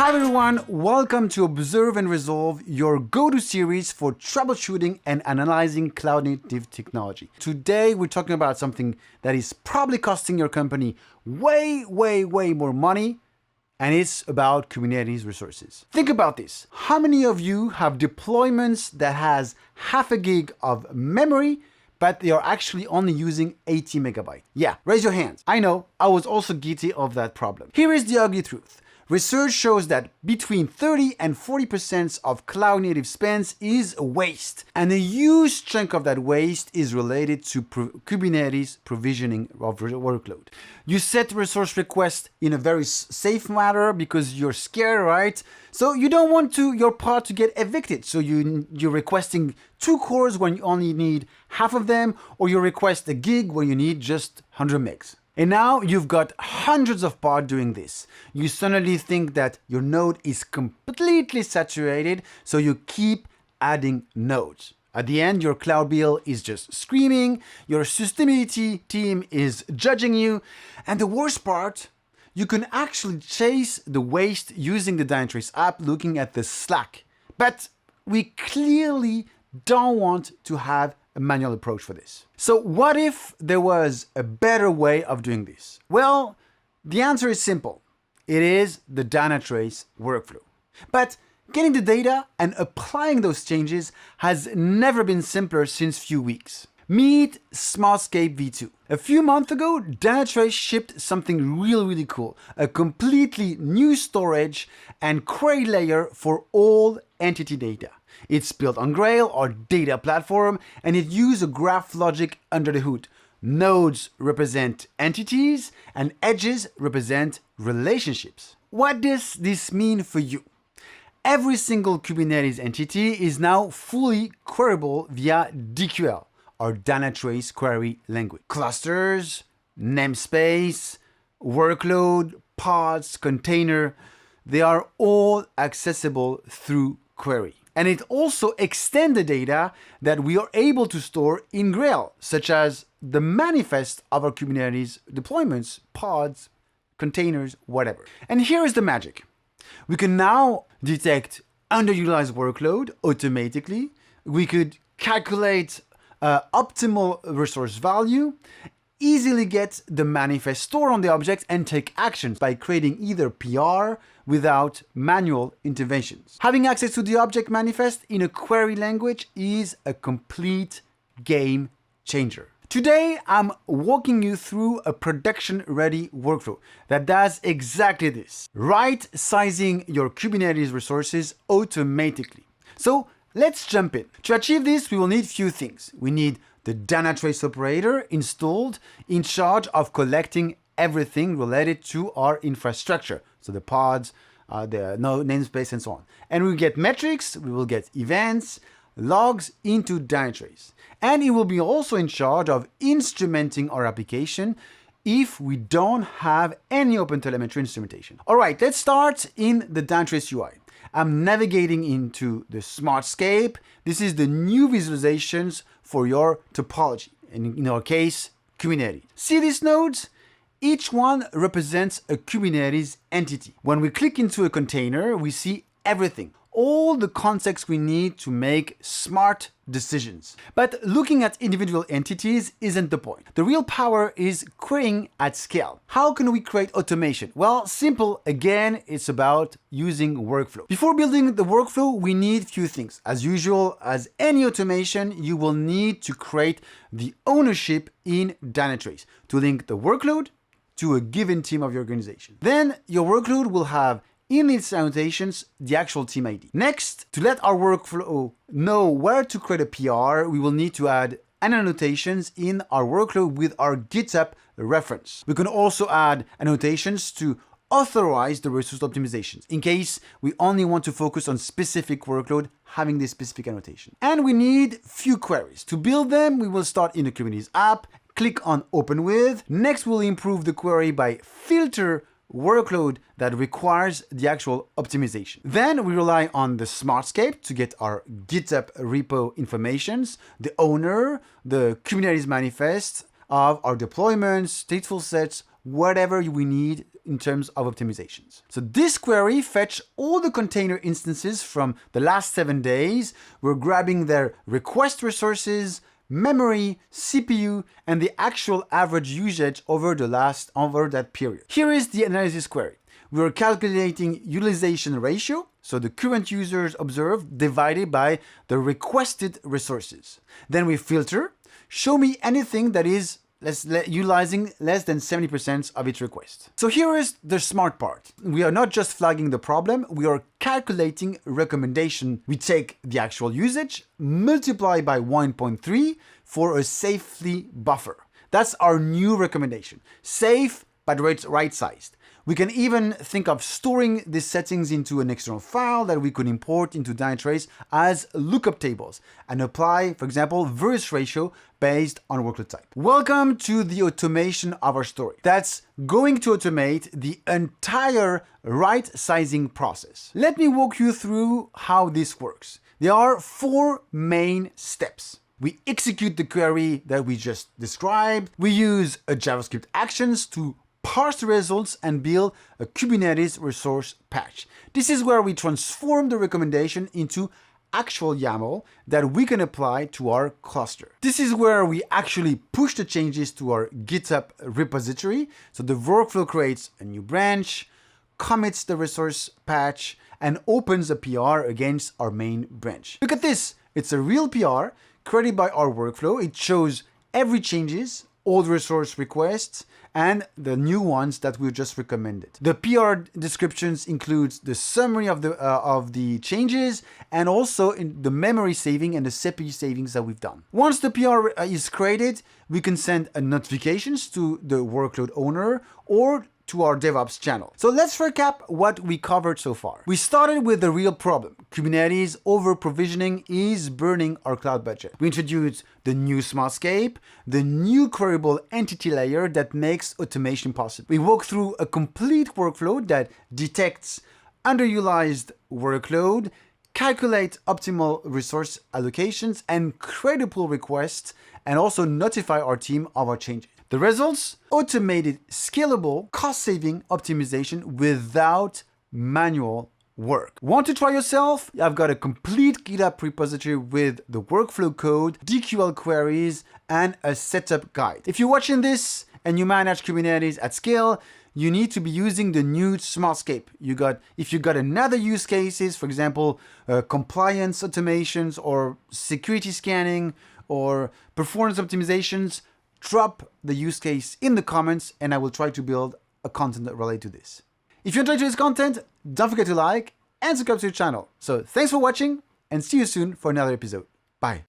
Hi everyone, welcome to Observe and Resolve, your go-to series for troubleshooting and analyzing cloud-native technology. Today we're talking about something that is probably costing your company way more money, and it's about Kubernetes resources. Think about this. How many of you have deployments that has half a gig of memory, but they are actually only using 80 megabytes? Yeah, raise your hands. I know, I was also guilty of that problem. Here is the ugly truth. Research shows that between 30 and 40% of cloud-native spends is waste, and a huge chunk of that waste is related to Kubernetes provisioning of workload. You set resource requests in a very safe manner because you're scared, right? So you don't want your pod to get evicted. So you're requesting 2 cores when you only need half of them, or you request a gig when you need just 100 megs. And now you've got hundreds of pods doing this. You suddenly think that your node is completely saturated, so you keep adding nodes. At the end, your cloud bill is just screaming, your sustainability team is judging you, and the worst part, you can actually chase the waste using the Dynatrace app looking at the Slack. But we clearly don't want to have a manual approach for this. So what if there was a better way of doing this? Well, the answer is simple. It is the Dynatrace workflow. But getting the data and applying those changes has never been simpler since few weeks. Meet Smartscape V2. A few months ago, Dynatrace shipped something really cool, a completely new storage and query layer for all entity data. It's built on Grail, our data platform, and it uses a graph logic under the hood. Nodes represent entities and edges represent relationships. What does this mean for you? Every single Kubernetes entity is now fully queryable via DQL, our Dynatrace query language. Clusters, namespace, workload, pods, container, they are all accessible through query. And it also extends the data that we are able to store in Grail, such as the manifest of our Kubernetes deployments, pods, containers, whatever. And here is the magic. We can now detect underutilized workload automatically. We could calculate optimal resource value, easily get the manifest stored on the object, and take actions by creating either PR without manual interventions. Having access to the object manifest in a query language is a complete game changer. Today, I'm walking you through a production-ready workflow that does exactly this, right-sizing your Kubernetes resources automatically. So let's jump in. To achieve this, we will need few things. We need the Dynatrace operator installed in charge of collecting everything related to our infrastructure. So the pods, the namespace, and so on. And we get metrics, we will get events, logs into Dynatrace. And it will be also in charge of instrumenting our application if we don't have any OpenTelemetry instrumentation. All right, let's start in the Dynatrace UI. I'm navigating into the Smartscape. This is the new visualizations for your topology, and in our case, Kubernetes. See these nodes? Each one represents a Kubernetes entity. When we click into a container, we see everything, all the context we need to make smart decisions. But looking at individual entities isn't the point. The real power is querying at scale. How can we create automation? Well, simple. Again, it's about using workflow. Before building the workflow, we need few things. As usual, as any automation, you will need to create the ownership in Dynatrace to link the workload to a given team of your organization. Then your workload will have in its annotations the actual team ID. Next, to let our workflow know where to create a PR, we will need to add an annotations in our workload with our GitHub reference. We can also add annotations to authorize the resource optimizations in case we only want to focus on specific workload having this specific annotation. And we need few queries. To build them, we will start in the Kubernetes app, click on Open With. Next, we'll improve the query by filter workload that requires the actual optimization. Then we rely on the Smartscape to get our GitHub repo informations, the owner, the Kubernetes manifest of our deployments, stateful sets, whatever we need in terms of optimizations. So this query fetch all the container instances from the last 7 days. We're grabbing their request resources, memory, CPU, and the actual average usage over that period. Here is the analysis query. We are calculating utilization ratio, so the current users observed divided by the requested resources. Then we filter, show me anything that is utilizing less than 70% of its request. So here is the smart part. We are not just flagging the problem, we are calculating recommendation. We take the actual usage, multiply by 1.3 for a safely buffer. That's our new recommendation. Safe, but right-sized. We can even think of storing these settings into an external file that we could import into Dynatrace as lookup tables and apply, for example, variance ratio based on workload type. Welcome to the automation of our story. That's going to automate the entire right-sizing process. Let me walk you through how this works. There are 4 main steps. We execute the query that we just described. We use a JavaScript actions to parse the results and build a Kubernetes resource patch. This is where we transform the recommendation into actual YAML that we can apply to our cluster. This is where we actually push the changes to our GitHub repository. So the workflow creates a new branch, commits the resource patch, and opens a PR against our main branch. Look at this. It's a real PR created by our workflow. It shows every changes, all the resource requests, and the new ones that we just recommended. The PR descriptions includes the summary of the changes and also in the memory saving and the CPU savings that we've done. Once the PR is created, we can send a notifications to the workload owner or to our DevOps channel. So let's recap what we covered so far. We started with the real problem. Kubernetes overprovisioning is burning our cloud budget. We introduced the new Smartscape, the new queryable entity layer that makes automation possible. We walked through a complete workflow that detects underutilized workload, calculate optimal resource allocations, and create a pull request, and also notify our team of our changes. The results? Automated, scalable, cost-saving optimization without manual work. Want to try yourself? I've got a complete GitHub repository with the workflow code, DQL queries, and a setup guide. If you're watching this and you manage Kubernetes at scale, you need to be using the new Smartscape. If you got another use cases, for example, compliance automations or security scanning or performance optimizations, drop the use case in the comments and I will try to build a content related to this. If you enjoyed today's content, don't forget to like and subscribe to the channel. So thanks for watching and see you soon for another episode. Bye.